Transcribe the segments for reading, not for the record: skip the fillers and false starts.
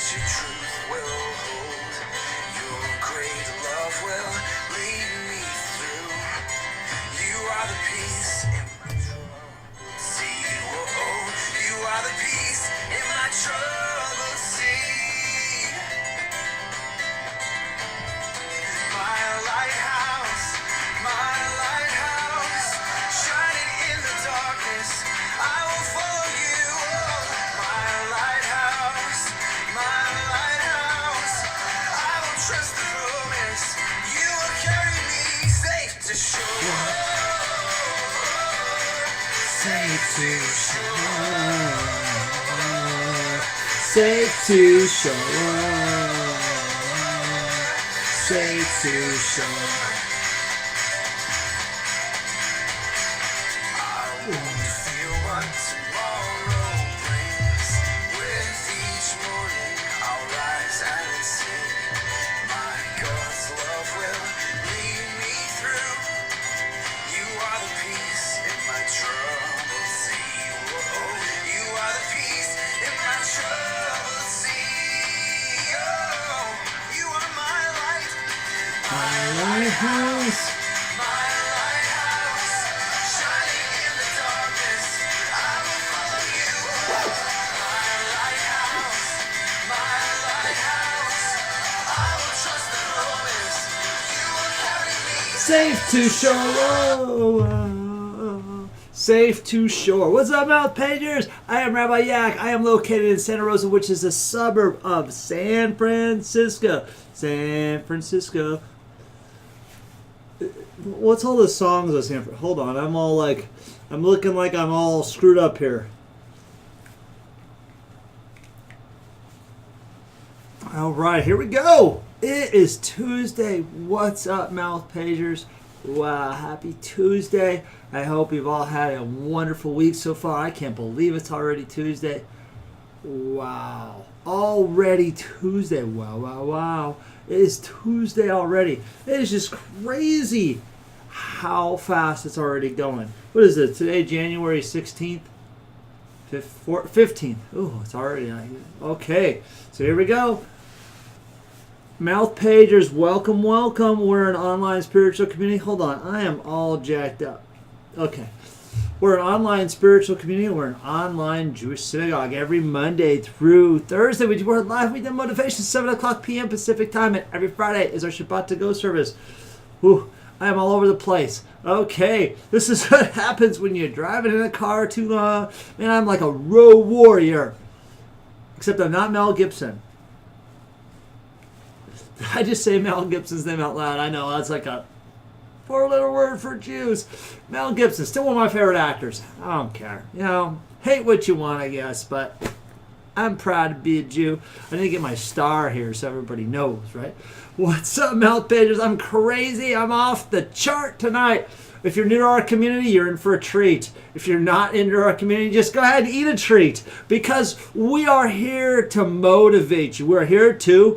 your truth will hold. Your great love will lead me through. You are the peace in my trouble. See, whoa, you are the peace in my trouble. See, my lighthouse, shining in the darkness. I will follow you. Oh, my lighthouse, I will trust the promise. You will carry me safe to shore. Safe to shore. Safe to shore. Safe to shore. I won't fear what tomorrow brings. With each morning I'll rise and sing. My God's love will lead me through. You are the peace in my troubled sea. Whoa, you are the peace in my troubled sea. Oh, you are my light, My lighthouse. shining in the darkness. I will follow you. My lighthouse, I will trust the promise. You will carry me. Safe to shore. Safe to shore. What's up, Mouth Pagers? I am Rabbi Yak. I am located in Santa Rosa, which is a suburb of San Francisco. San Francisco. What's all the songs of San Francisco? Hold on. I'm looking like I'm all screwed up here. All right, here we go. It is Tuesday. What's up, Mouth Pagers? Wow, happy Tuesday. I hope you've all had a wonderful week so far. I can't believe it's already Tuesday. Wow. Already Tuesday. Wow. It is Tuesday already. It is just crazy how fast it's already going. What is it? Today, January 16th? 15th. Oh, it's already. Okay, so here we go. Mouth Pagers, welcome. We're an online spiritual community. Hold on, I am all jacked up. Okay. We're an online spiritual community. We're an online Jewish synagogue every Monday through Thursday. We do our live weekend motivation, 7 o'clock p.m. Pacific time, and every Friday is our Shabbat to go service. Whew, I am all over the place. Okay, this is what happens when you're driving in a car too long. Man, I'm like a road warrior. Except I'm not Mel Gibson. Did I just say Mel Gibson's name out loud? I know, that's like a four-letter word for Jews. Mel Gibson, still one of my favorite actors. I don't care. You know, hate what you want, I guess, but I'm proud to be a Jew. I didn't get my star here so everybody knows, right? What's up, Mouth Pagers? I'm crazy. I'm off the chart tonight. If you're new to our community, you're in for a treat. If you're not into our community, just go ahead and eat a treat, because we are here to motivate you. We're here to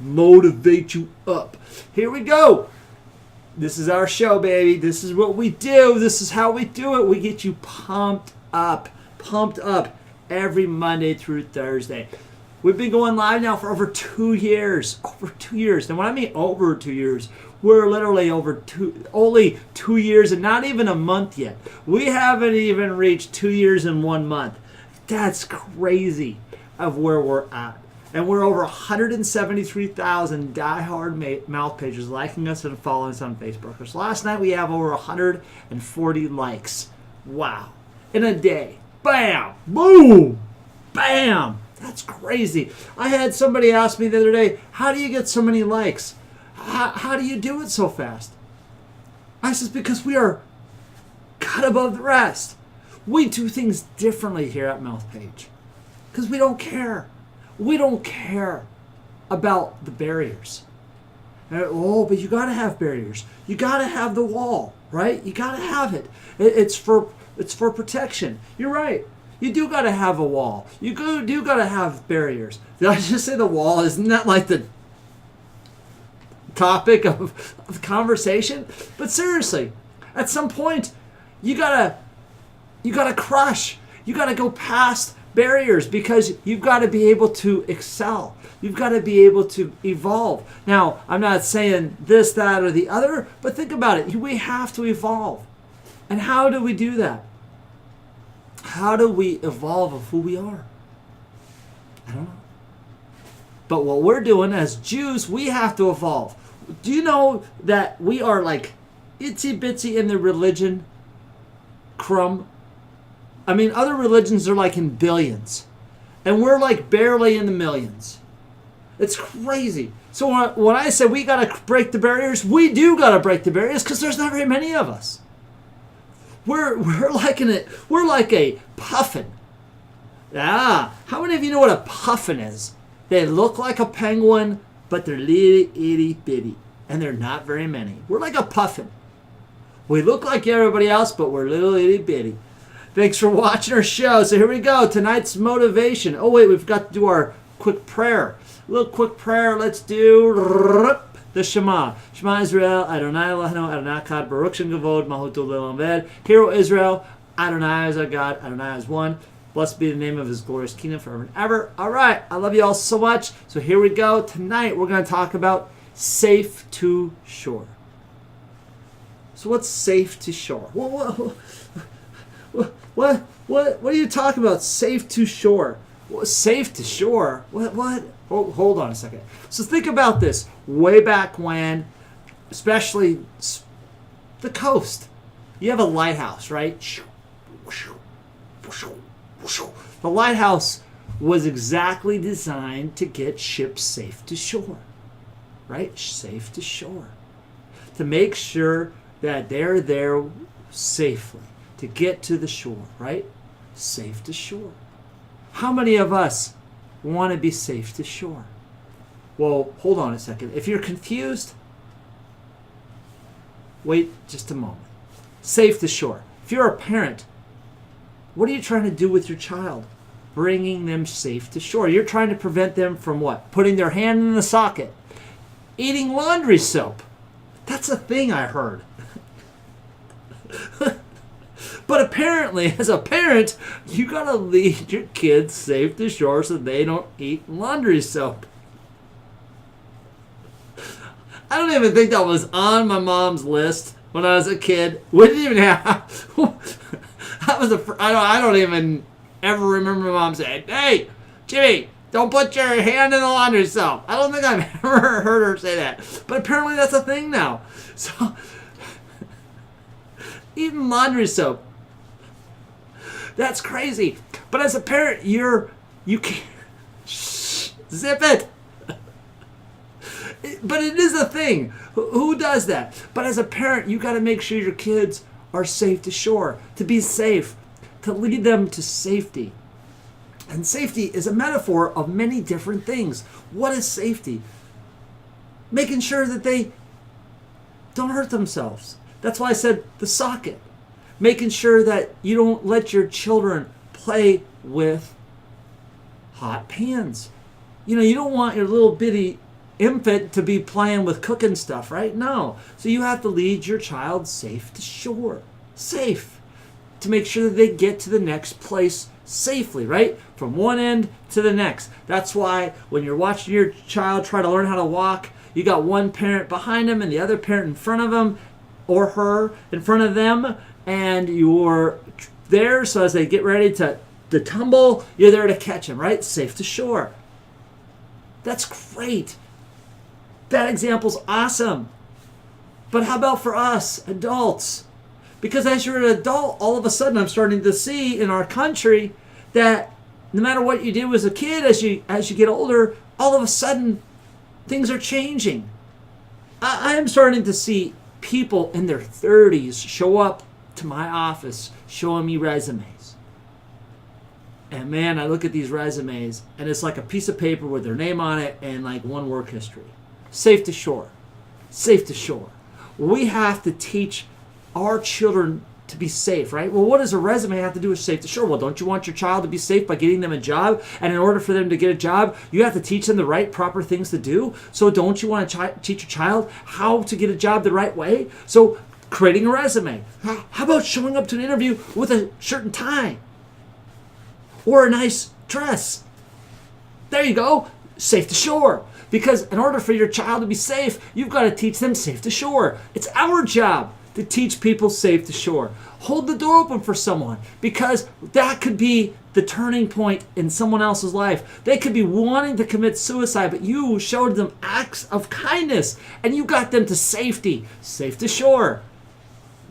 motivate you up. Here we go. This is our show, baby. This is what we do. This is how we do it. We get you pumped up every Monday through Thursday. We've been going live now for over 2 years. Over 2 years. And when I mean over 2 years, we're literally only 2 years and not even a month yet. We haven't even reached 2 years in 1 month. That's crazy of where we're at. And we're over 173,000 diehard Mouth Pagers liking us and following us on Facebook. So last night we have over 140 likes. Wow. In a day. Bam. Boom. Bam. That's crazy. I had somebody ask me the other day, how do you get so many likes? How do you do it so fast? I said, because we are cut above the rest. We do things differently here at Mouth Page. Because we don't care. We don't care about the barriers. Oh, but you got to have barriers. You got to have the wall, right? You got to have it. It's for protection. You're right. You do got to have a wall. You do got to have barriers. Did I just say the wall? Isn't that like the topic of the conversation? But seriously, at some point, you gotta crush. You gotta go past barriers because you've got to be able to excel. You've got to be able to evolve. Now, I'm not saying this, that, or the other, but think about it. We have to evolve. And how do we do that? How do we evolve of who we are? I don't know. But what we're doing as Jews, we have to evolve. Do you know that we are like itsy bitsy in the religion crumb? I mean, other religions are like in billions. And we're like barely in the millions. It's crazy. So when I say we got to break the barriers, we do got to break the barriers because there's not very many of us. We're like a puffin. Ah, how many of you know what a puffin is? They look like a penguin, but they're little itty bitty, and they're not very many. We're like a puffin. We look like everybody else, but we're little itty bitty. Thanks for watching our show. So here we go. Tonight's motivation. Oh wait, we've got to do our quick prayer. A little quick prayer. Let's do the Shema. Shema Israel, Adonai Eloheinu, Adonai Echad, Baruch Shem Kavod, Malchuto Le'olam Vaed. Hear, O Israel, Adonai is our God, Adonai is one. Blessed be the name of his glorious kingdom forever and ever. All right, I love you all so much. So here we go. Tonight we're going to talk about safe to shore. So what's safe to shore? What are you talking about? Safe to shore? Safe to shore? What? Hold on a second. So think about this. Way back when, especially the coast, you have a lighthouse, right? The lighthouse was exactly designed to get ships safe to shore, right? Safe to shore. To make sure that they're there safely, to get to the shore, right? Safe to shore. How many of us want to be safe to shore? Well, hold on a second. If you're confused, wait just a moment. Safe to shore. If you're a parent, what are you trying to do with your child? Bringing them safe to shore. You're trying to prevent them from what? Putting their hand in the socket. Eating laundry soap. That's a thing I heard. But apparently, as a parent, you gotta lead your kids safe to shore so they don't eat laundry soap. I don't even think that was on my mom's list when I was a kid. We didn't even have. I don't even ever remember my mom saying, "Hey, Jimmy, don't put your hand in the laundry soap." I don't think I've ever heard her say that. But apparently that's a thing now. So, eating laundry soap. That's crazy. But as a parent, you can't zip it. But it is a thing. Who does that? But as a parent, you got to make sure your kids are safe to shore, to be safe, to lead them to safety. And safety is a metaphor of many different things. What is safety? Making sure that they don't hurt themselves. That's why I said the socket. Making sure that you don't let your children play with hot pans. You don't want your little bitty infant to be playing with cooking stuff, right? No. So you have to lead your child safe to shore. Safe. To make sure that they get to the next place safely, right? From one end to the next. That's why when you're watching your child try to learn how to walk, you got one parent behind them and the other parent in front of them or her in front of them, and you're there so as they get ready to tumble, you're there to catch them, right? Safe to shore. That's great. That example's awesome. But how about for us, adults? Because as you're an adult, all of a sudden I'm starting to see in our country that no matter what you do as a kid, as you get older, all of a sudden things are changing. I am starting to see people in their 30s show up to my office showing me resumes. And man, I look at these resumes and it's like a piece of paper with their name on it and like one work history. Safe to shore. Safe to shore. We have to teach our children to be safe, right? Well, what does a resume have to do with safe to shore? Well, don't you want your child to be safe by getting them a job? And in order for them to get a job, you have to teach them the right, proper things to do. So don't you want to teach your child how to get a job the right way? So creating a resume. How about showing up to an interview with a shirt and tie? or a nice dress. There you go. Safe to shore. Because in order for your child to be safe, you've got to teach them safe to shore. It's our job to teach people safe to shore. Hold the door open for someone, because that could be the turning point in someone else's life. They could be wanting to commit suicide, but you showed them acts of kindness and you got them to safety, safe to shore.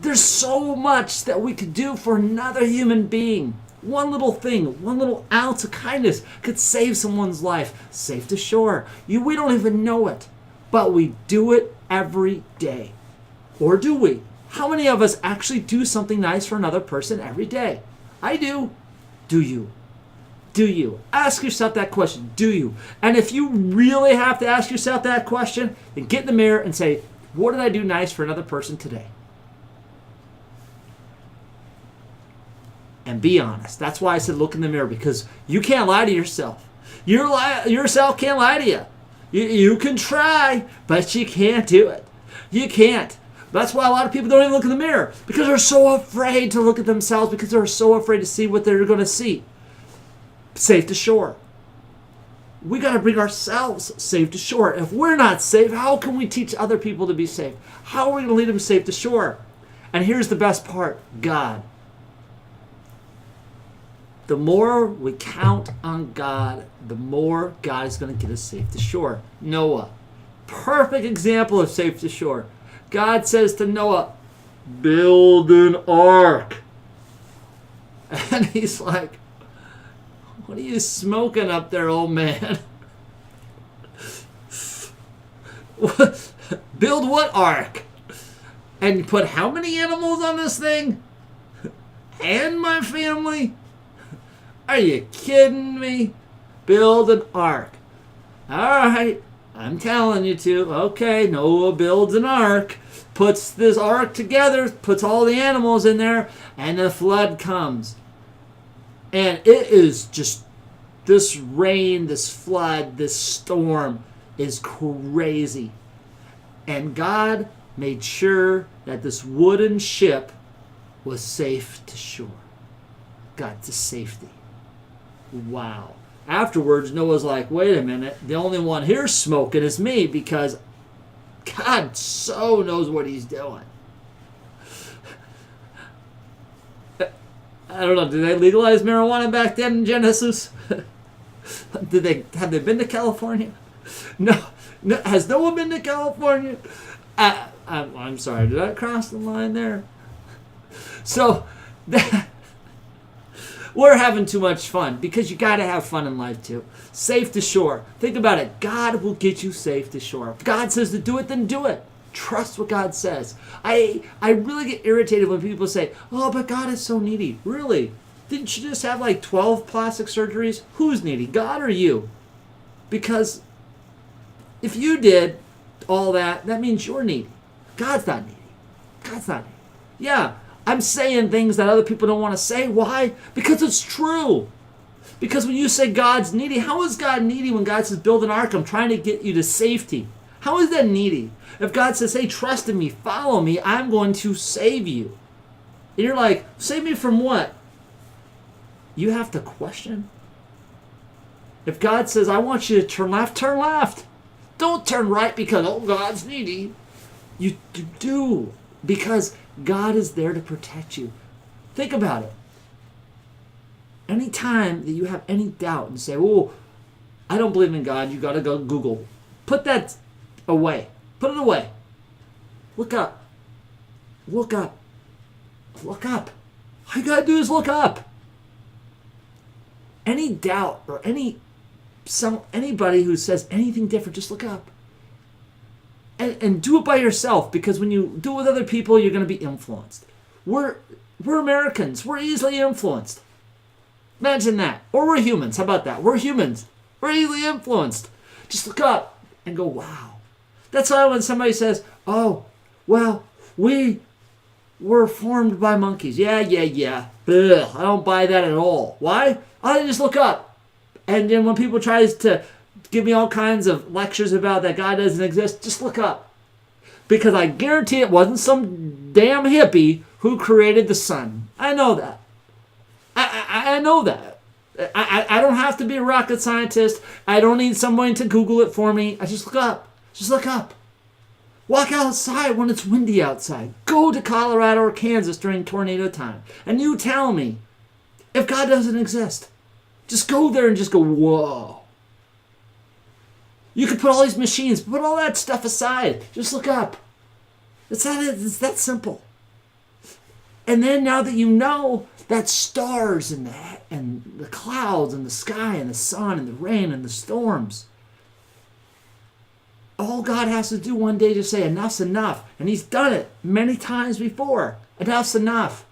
There's so much that we could do for another human being. One little thing, one little ounce of kindness could save someone's life, safe to shore. We don't even know it, but we do it every day. Or do we? How many of us actually do something nice for another person every day? I do. Do you? Do you? Ask yourself that question. Do you? And if you really have to ask yourself that question, then get in the mirror and say, what did I do nice for another person today? And be honest. That's why I said look in the mirror, because you can't lie to yourself. Yourself can't lie to you. You can try, but you can't do it. You can't. That's why a lot of people don't even look in the mirror, because they're so afraid to look at themselves, because they're so afraid to see what they're going to see. Safe to shore. We got to bring ourselves safe to shore. If we're not safe, how can we teach other people to be safe? How are we going to lead them safe to shore? And here's the best part, God. The more we count on God, the more God is going to get us safe to shore. Noah, perfect example of safe to shore. God says to Noah, build an ark. And he's like, what are you smoking up there, old man? Build what ark? And put how many animals on this thing? And my family? Are you kidding me? Build an ark. All right, I'm telling you to. Okay, Noah builds an ark, puts this ark together, puts all the animals in there, and the flood comes. And it is just, this rain, this flood, this storm is crazy. And God made sure that this wooden ship was safe to shore. Got to safety. Wow. Afterwards, Noah's like, wait a minute, the only one here smoking is me, because God so knows what he's doing. I don't know, did they legalize marijuana back then in Genesis? Have they been to California? No. Has no one been to California? I'm sorry, did I cross the line there? So, we're having too much fun, because you got to have fun in life too. Safe to shore. Think about it. God will get you safe to shore. If God says to do it, then do it. Trust what God says. I really get irritated when people say, oh, but God is so needy. Really? Didn't you just have like 12 plastic surgeries? Who's needy, God or you? Because if you did all that, that means you're needy. God's not needy. God's not needy. Yeah, I'm saying things that other people don't want to say. Why? Because it's true. Because when you say God's needy, how is God needy when God says build an ark? I'm trying to get you to safety. How is that needy? If God says, hey, trust in me, follow me, I'm going to save you. And you're like, save me from what? You have to question. If God says, I want you to turn left, turn left. Don't turn right because, oh, God's needy. You do, because God is there to protect you. Think about it. Anytime that you have any doubt and say, oh, I don't believe in God, you got to go Google. Put that away. Put it away. Look up. Look up. Look up. All you got to do is look up. Any doubt or anybody who says anything different, just look up. And do it by yourself, because when you do it with other people, you're going to be influenced. We're Americans. We're easily influenced. Imagine that. Or we're humans. How about that? We're humans. We're easily influenced. Just look up and go, wow. That's why when somebody says, oh, well, we were formed by monkeys. Yeah. Ugh, I don't buy that at all. Why? I just look up. And then when people try to give me all kinds of lectures about that God doesn't exist, just look up. Because I guarantee it wasn't some damn hippie who created the sun. I know that. I know that. I don't have to be a rocket scientist. I don't need someone to Google it for me. I just look up. Just look up. Walk outside when it's windy outside. Go to Colorado or Kansas during tornado time. And you tell me if God doesn't exist. Just go there and just go, whoa. You could put all these machines, put all that stuff aside. Just look up. It's that simple. And then now that you know that stars and the clouds and the sky and the sun and the rain and the storms, all God has to do one day to say, enough's enough. And he's done it many times before. Enough's enough.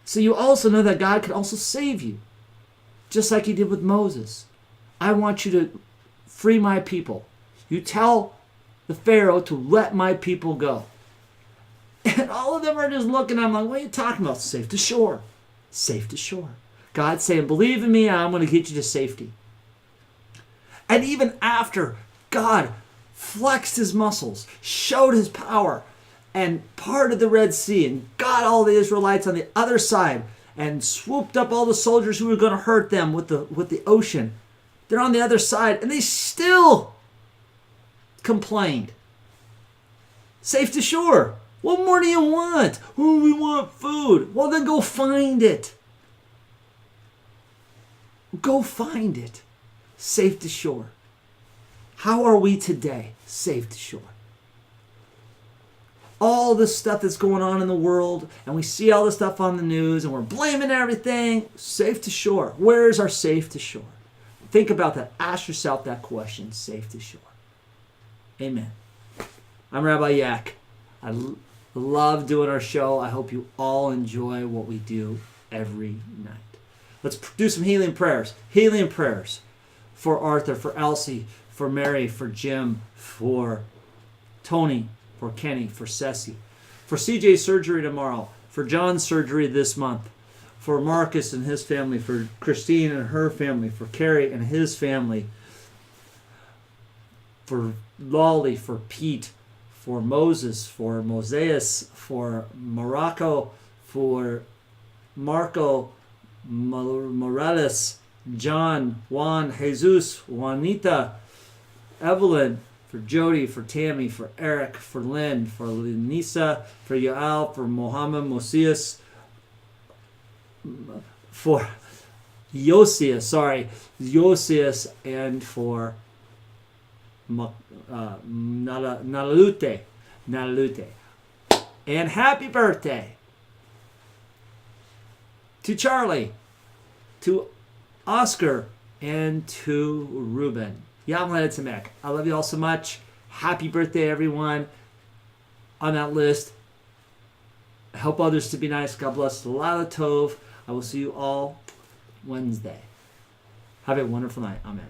So you also know that God can also save you. Just like he did with Moses. I want you to free my people. You tell the Pharaoh to let my people go. And all of them are just looking. I'm like, what are you talking about? Safe to shore. Safe to shore. God's saying, believe in me, I'm going to get you to safety. And even after God flexed his muscles, showed his power, and parted the Red Sea, and got all the Israelites on the other side, and swooped up all the soldiers who were going to hurt them with the ocean. They're on the other side, and they still complained. Safe to shore. What more do you want? Oh, we want food. Well, then go find it. Go find it. Safe to shore. How are we today? Safe to shore. All this stuff that's going on in the world, and we see all this stuff on the news, and we're blaming everything. Safe to shore. Where is our safe to shore? Think about that. Ask yourself that question. Safe to shore. Amen. I'm Rabbi Yak. I love doing our show. I hope you all enjoy what we do every night. Let's do some healing prayers. Healing prayers for Arthur, for Elsie, for Mary, for Jim, for Tony, for Kenny, for Ceci, for CJ's surgery tomorrow, for John's surgery this month, for Marcus and his family, for Christine and her family, for Carrie and his family, for Lolly, for Pete, for Moses, for Moses, for Morocco, for Marco, Morales, John, Juan, Jesus, Juanita, Evelyn, for Jody, for Tammy, for Eric, for Lynn, for Lenisa, for Yael, for Mohammed Mosias, for Josias, and for Nalalute. And happy birthday to Charlie, to Oscar, and to Ruben. Yam Le'etzemek. I love you all so much. Happy birthday, everyone on that list. Help others to be nice. God bless. Lala Tov. I will see you all Wednesday. Have a wonderful night. Amen.